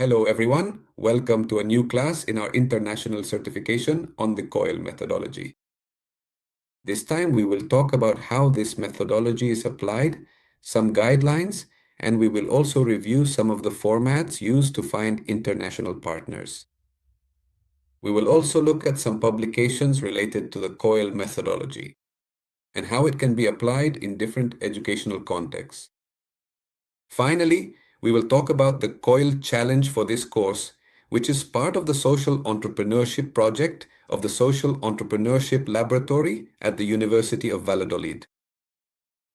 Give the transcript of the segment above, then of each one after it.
Hello everyone, welcome to a new class in our international certification on the COIL methodology. This time we will talk about how this methodology is applied, some guidelines, and we will also review some of the formats used to find international partners. We will also look at some publications related to the COIL methodology and how it can be applied in different educational contexts. Finally, we will talk about the COIL challenge for this course, which is part of the Social Entrepreneurship project of the Social Entrepreneurship Laboratory at the University of Valladolid.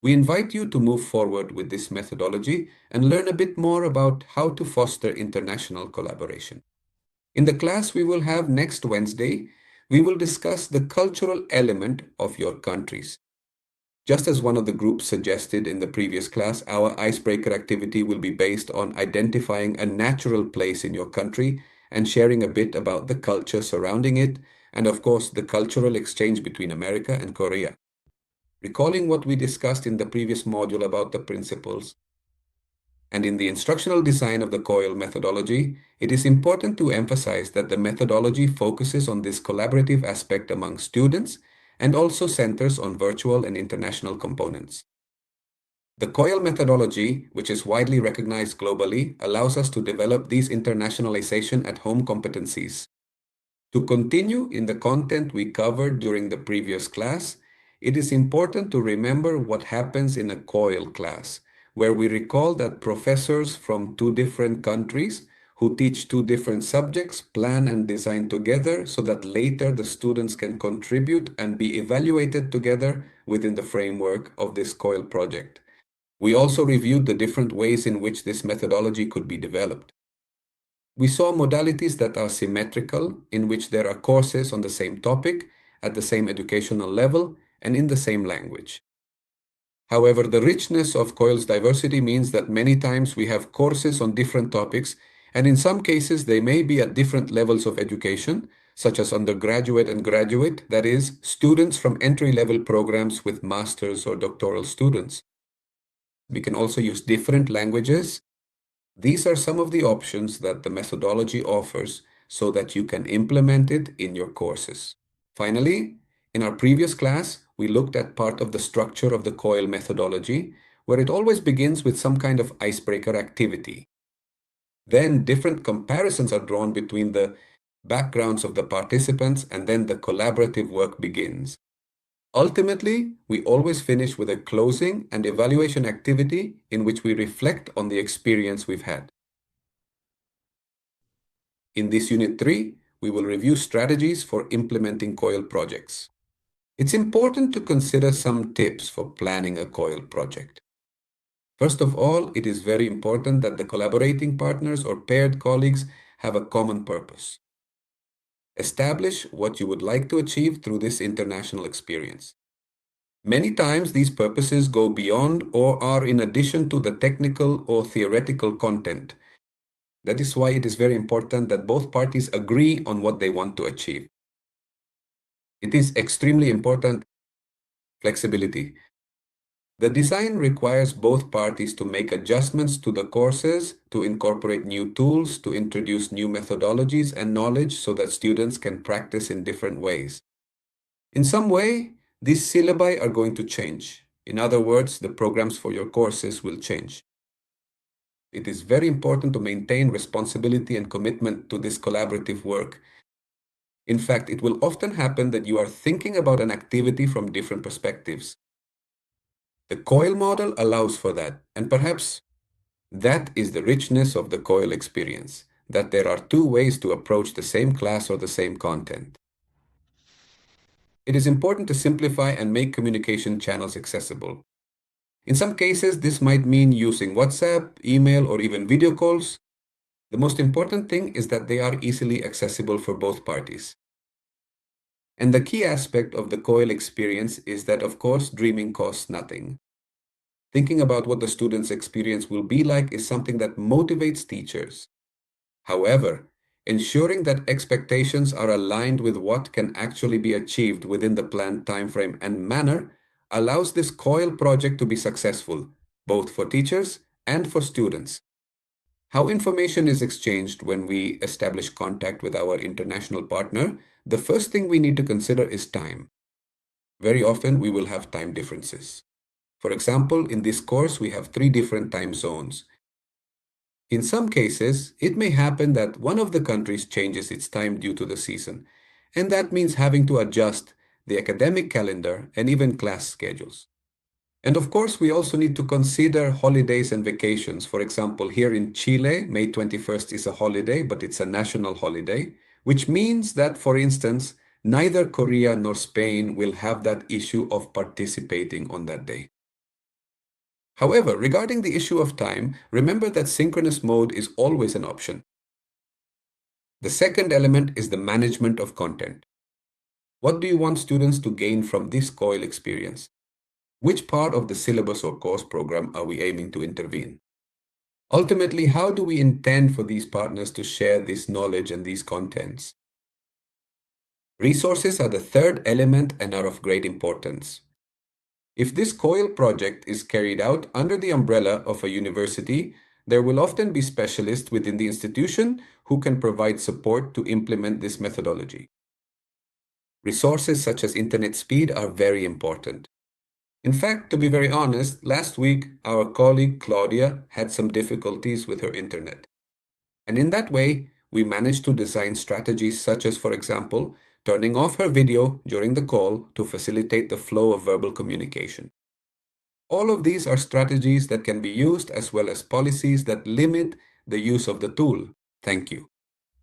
We invite you to move forward with this methodology and learn a bit more about how to foster international collaboration. In the class we will have next Wednesday, we will discuss the cultural element of your countries. Just as one of the groups suggested in the previous class, our icebreaker activity will be based on identifying a natural place in your country and sharing a bit about the culture surrounding it, and of course, the cultural exchange between America and Korea. Recalling what we discussed in the previous module about the principles, and in the instructional design of the COIL methodology, it is important to emphasize that the methodology focuses on this collaborative aspect among students and also centers on virtual and international components. The COIL methodology, which is widely recognized globally, allows us to develop these internationalization at home competencies. To continue in the content we covered during the previous class, it is important to remember what happens in a COIL class, where we recall that professors from two different countries who teach two different subjects plan and design together so that later the students can contribute and be evaluated together within the framework of this COIL project. We also reviewed the different ways in which this methodology could be developed. We saw modalities that are symmetrical, in which there are courses on the same topic, at the same educational level, and in the same language. However, the richness of COIL's diversity means that many times we have courses on different topics, and in some cases they may be at different levels of education, such as undergraduate and graduate, that is, students from entry-level programs with master's or doctoral students. We can also use different languages. These are some of the options that the methodology offers so that you can implement it in your courses. Finally, in our previous class, we looked at part of the structure of the COIL methodology, where it always begins with some kind of icebreaker activity. Then different comparisons are drawn between the backgrounds of the participants, and then the collaborative work begins. Ultimately, we always finish with a closing and evaluation activity in which we reflect on the experience we've had. In this Unit 3, we will review strategies for implementing COIL projects. It's important to consider some tips for planning a COIL project. First of all, it is very important that the collaborating partners or paired colleagues have a common purpose. Establish what you would like to achieve through this international experience. Many times these purposes go beyond or are in addition to the technical or theoretical content. That is why it is very important that both parties agree on what they want to achieve. It is extremely important flexibility. The design requires both parties to make adjustments to the courses, to incorporate new tools, to introduce new methodologies and knowledge so that students can practice in different ways. In some way, these syllabi are going to change. In other words, the programs for your courses will change. It is very important to maintain responsibility and commitment to this collaborative work. In fact, it will often happen that you are thinking about an activity from different perspectives. The COIL model allows for that, and perhaps that is the richness of the COIL experience, that there are two ways to approach the same class or the same content. It is important to simplify and make communication channels accessible. In some cases, this might mean using WhatsApp, email, or even video calls. The most important thing is that they are easily accessible for both parties. And the key aspect of the COIL experience is that, of course, dreaming costs nothing. Thinking about what the student's experience will be like is something that motivates teachers. However, ensuring that expectations are aligned with what can actually be achieved within the planned timeframe and manner allows this COIL project to be successful, both for teachers and for students. How information is exchanged when we establish contact with our international partner, the first thing we need to consider is time. Very often we will have time differences. For example, in this course, we have 3 different time zones. In some cases, it may happen that one of the countries changes its time due to the season, and that means having to adjust the academic calendar and even class schedules. And of course, we also need to consider holidays and vacations. For example, here in Chile, May 21st is a holiday, but it's a national holiday, which means that, for instance, neither Korea nor Spain will have that issue of participating on that day. However, regarding the issue of time, remember that synchronous mode is always an option. The second element is the management of content. What do you want students to gain from this COIL experience? Which part of the syllabus or course program are we aiming to intervene? Ultimately, how do we intend for these partners to share this knowledge and these contents? Resources are the third element and are of great importance. If this COIL project is carried out under the umbrella of a university, there will often be specialists within the institution who can provide support to implement this methodology. Resources such as internet speed are very important. In fact, to be very honest, last week our colleague Claudia had some difficulties with her internet. And in that way, we managed to design strategies such as, for example, turning off her video during the call to facilitate the flow of verbal communication. All of these are strategies that can be used as well as policies that limit the use of the tool. Thank you.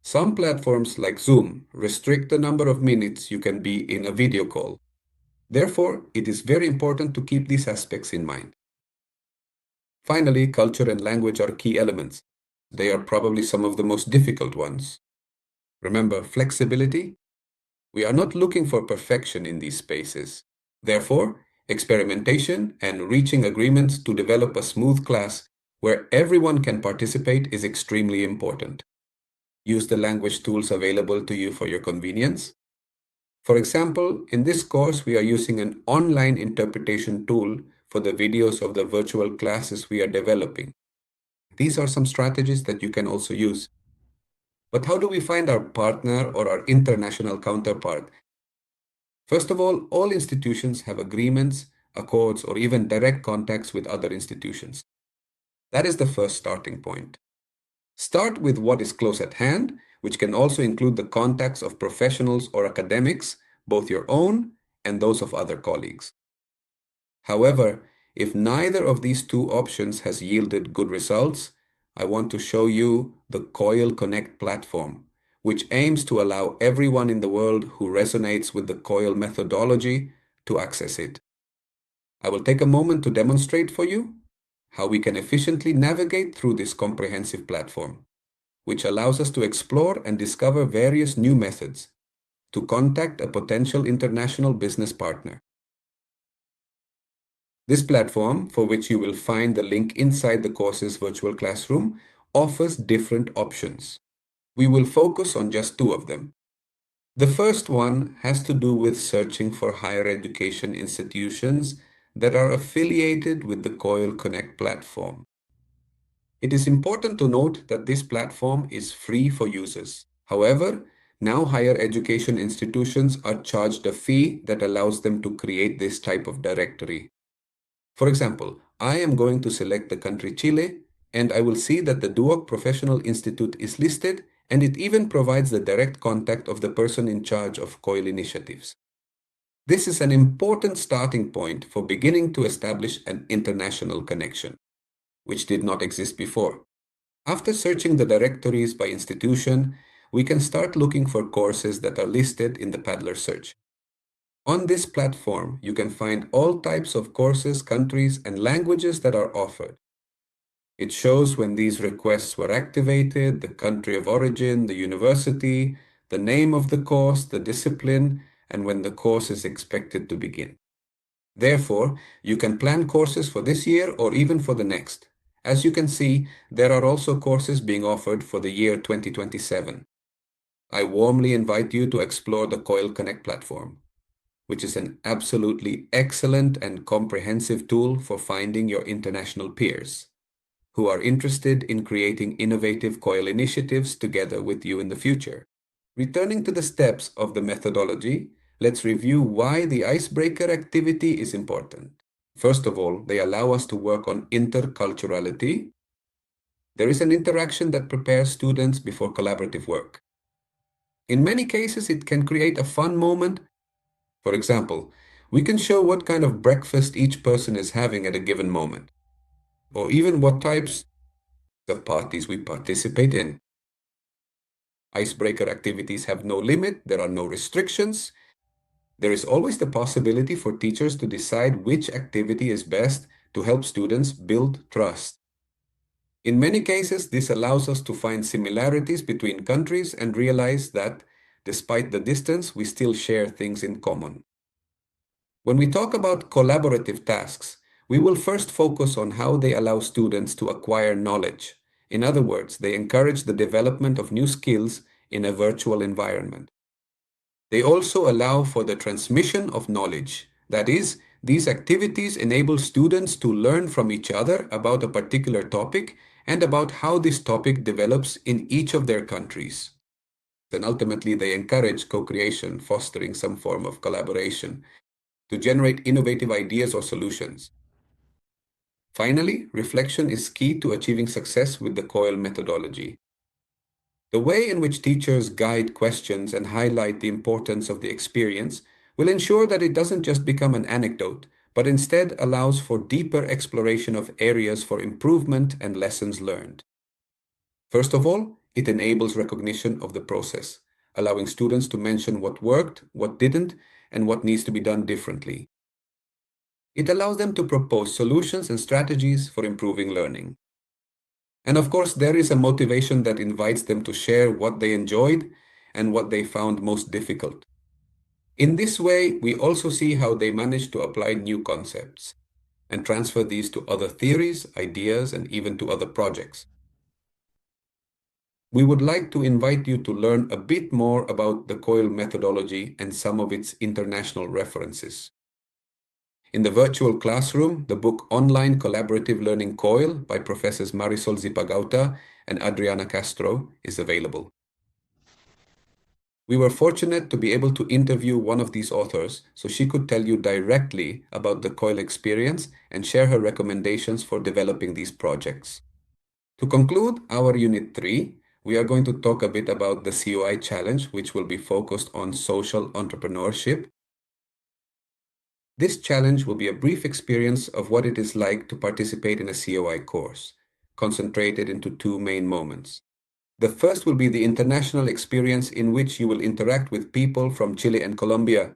Some platforms like Zoom restrict the number of minutes you can be in a video call. Therefore, it is very important to keep these aspects in mind. Finally, culture and language are key elements. They are probably some of the most difficult ones. Remember, flexibility? We are not looking for perfection in these spaces. Therefore, experimentation and reaching agreements to develop a smooth class where everyone can participate is extremely important. Use the language tools available to you for your convenience. For example, in this course, we are using an online interpretation tool for the videos of the virtual classes we are developing. These are some strategies that you can also use. But how do we find our partner or our international counterpart? First of all institutions have agreements, accords, or even direct contacts with other institutions. That is the first starting point. Start with what is close at hand, which can also include the contacts of professionals or academics, both your own and those of other colleagues. However, if neither of these two options has yielded good results, I want to show you the COIL Connect platform, which aims to allow everyone in the world who resonates with the COIL methodology to access it. I will take a moment to demonstrate for you how we can efficiently navigate through this comprehensive platform, which allows us to explore and discover various new methods to contact a potential international business partner. This platform, for which you will find the link inside the course's virtual classroom, offers different options. We will focus on just 2 of them. The first one has to do with searching for higher education institutions that are affiliated with the COIL Connect platform. It is important to note that this platform is free for users. However, now higher education institutions are charged a fee that allows them to create this type of directory. For example, I am going to select the country Chile, and I will see that the Duoc Professional Institute is listed, and it even provides the direct contact of the person in charge of COIL initiatives. This is an important starting point for beginning to establish an international connection, which did not exist before. After searching the directories by institution, we can start looking for courses that are listed in the Paddler search. On this platform, you can find all types of courses, countries, and languages that are offered. It shows when these requests were activated, the country of origin, the university, the name of the course, the discipline, and when the course is expected to begin. Therefore, you can plan courses for this year or even for the next. As you can see, there are also courses being offered for the year 2027. I warmly invite you to explore the COIL Connect platform, which is an absolutely excellent and comprehensive tool for finding your international peers. who are interested in creating innovative COIL initiatives together with you in the future. Returning to the steps of the methodology, let's review why the icebreaker activity is important. First of all, they allow us to work on interculturality. There is an interaction that prepares students before collaborative work. In many cases, it can create a fun moment. For example, we can show what kind of breakfast each person is having at a given moment, or even what types of parties we participate in. Icebreaker activities have no limit, there are no restrictions. There is always the possibility for teachers to decide which activity is best to help students build trust. In many cases, this allows us to find similarities between countries and realize that, despite the distance, we still share things in common. When we talk about collaborative tasks, we will first focus on how they allow students to acquire knowledge. In other words, they encourage the development of new skills in a virtual environment. They also allow for the transmission of knowledge. That is, these activities enable students to learn from each other about a particular topic and about how this topic develops in each of their countries. And ultimately, they encourage co-creation, fostering some form of collaboration to generate innovative ideas or solutions. Finally, reflection is key to achieving success with the COIL methodology. The way in which teachers guide questions and highlight the importance of the experience will ensure that it doesn't just become an anecdote, but instead allows for deeper exploration of areas for improvement and lessons learned. First of all, it enables recognition of the process, allowing students to mention what worked, what didn't, and what needs to be done differently. It allows them to propose solutions and strategies for improving learning. And of course, there is a motivation that invites them to share what they enjoyed and what they found most difficult. In this way, we also see how they manage to apply new concepts and transfer these to other theories, ideas, and even to other projects. We would like to invite you to learn a bit more about the COIL methodology and some of its international references. In the virtual classroom, the book Online Collaborative Learning COIL by Professors Marisol Zipagauta and Adriana Castro is available. We were fortunate to be able to interview one of these authors so she could tell you directly about the COIL experience and share her recommendations for developing these projects. To conclude our Unit 3, we are going to talk a bit about the COI challenge, which will be focused on social entrepreneurship. This challenge will be a brief experience of what it is like to participate in a COI course, concentrated into two main moments. The first will be the international experience in which you will interact with people from Chile and Colombia.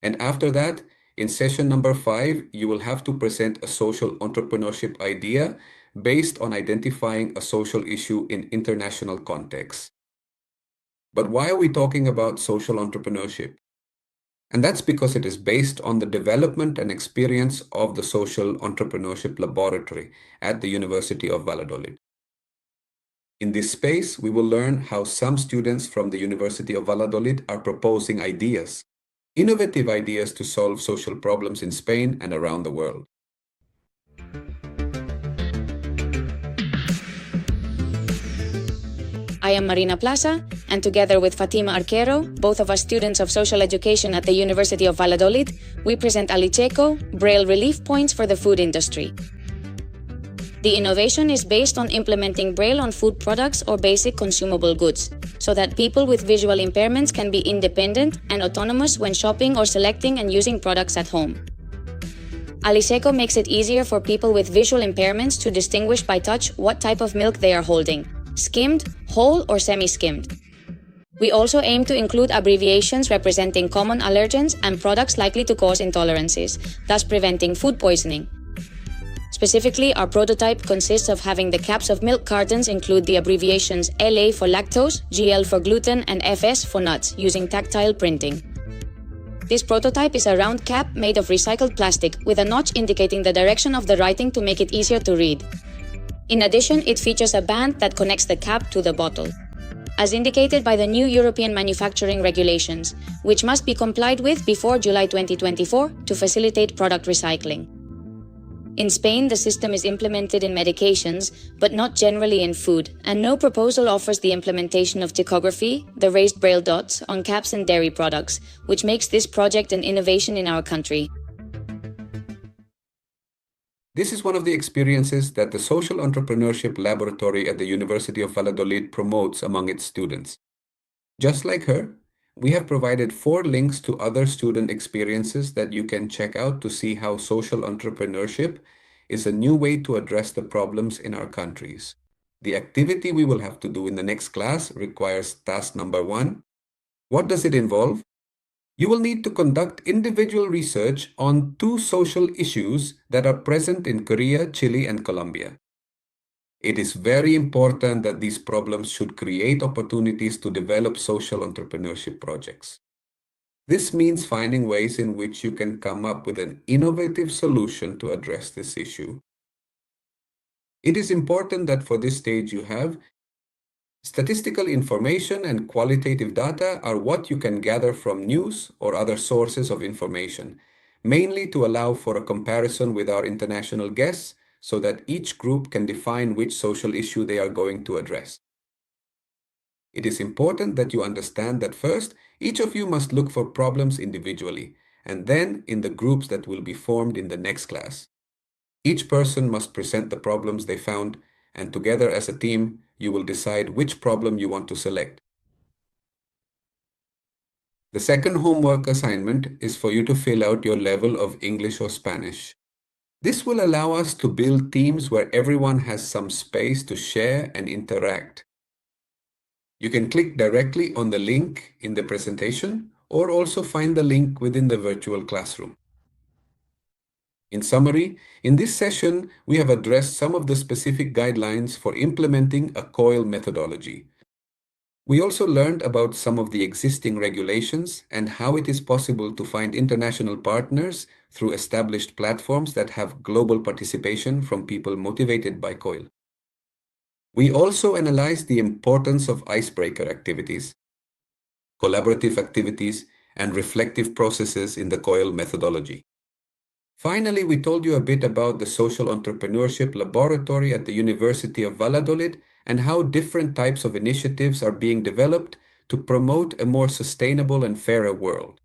And after that, in session number 5, you will have to present a social entrepreneurship idea based on identifying a social issue in international context. But why are we talking about social entrepreneurship? And that's because it is based on the development and experience of the Social Entrepreneurship Laboratory at the University of Valladolid. In this space, we will learn how some students from the University of Valladolid are proposing ideas, innovative ideas to solve social problems in Spain and around the world. I am Marina Plaza, and together with Fatima Arquero, both of us students of social education at the University of Valladolid, we present Alicheco, Braille Relief Points for the Food Industry. The innovation is based on implementing Braille on food products or basic consumable goods, so that people with visual impairments can be independent and autonomous when shopping or selecting and using products at home. Alicheco makes it easier for people with visual impairments to distinguish by touch what type of milk they are holding: skimmed, whole, or semi-skimmed. We also aim to include abbreviations representing common allergens and products likely to cause intolerances, thus preventing food poisoning. Specifically, our prototype consists of having the caps of milk cartons include the abbreviations LA for lactose, GL for gluten, and FS for nuts, using tactile printing. This prototype is a round cap made of recycled plastic with a notch indicating the direction of the writing to make it easier to read. In addition, it features a band that connects the cap to the bottle, as indicated by the new European manufacturing regulations, which must be complied with before July 2024 to facilitate product recycling. In Spain, the system is implemented in medications, but not generally in food, and no proposal offers the implementation of tachography, the raised braille dots, on caps and dairy products, which makes this project an innovation in our country. This is one of the experiences that the Social Entrepreneurship Laboratory at the University of Valladolid promotes among its students. Just like her, we have provided 4 links to other student experiences that you can check out to see how social entrepreneurship is a new way to address the problems in our countries. The activity we will have to do in the next class requires task number 1. What does it involve? You will need to conduct individual research on 2 social issues that are present in Korea, Chile, and Colombia. It is very important that these problems should create opportunities to develop social entrepreneurship projects. This means finding ways in which you can come up with an innovative solution to address this issue. It is important that for this stage you have statistical information and qualitative data are what you can gather from news or other sources of information, mainly to allow for a comparison with our international guests so that each group can define which social issue they are going to address. It is important that you understand that first, each of you must look for problems individually, and then in the groups that will be formed in the next class. Each person must present the problems they found, and together as a team, you will decide which problem you want to select. The second homework assignment is for you to fill out your level of English or Spanish. This will allow us to build teams where everyone has some space to share and interact. You can click directly on the link in the presentation or also find the link within the virtual classroom. In summary, in this session, we have addressed some of the specific guidelines for implementing a COIL methodology. We also learned about some of the existing regulations and how it is possible to find international partners through established platforms that have global participation from people motivated by COIL. We also analyzed the importance of icebreaker activities, collaborative activities, and reflective processes in the COIL methodology. Finally, we told you a bit about the Social Entrepreneurship Laboratory at the University of Valladolid and how different types of initiatives are being developed to promote a more sustainable and fairer world.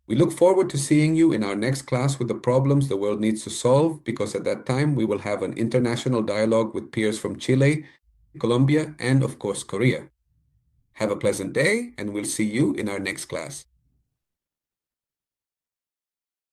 We look forward to seeing you in our next class with the problems the world needs to solve, because at that time we will have an international dialogue with peers from Chile, Colombia, and of course Korea. Have a pleasant day, and we'll see you in our next class.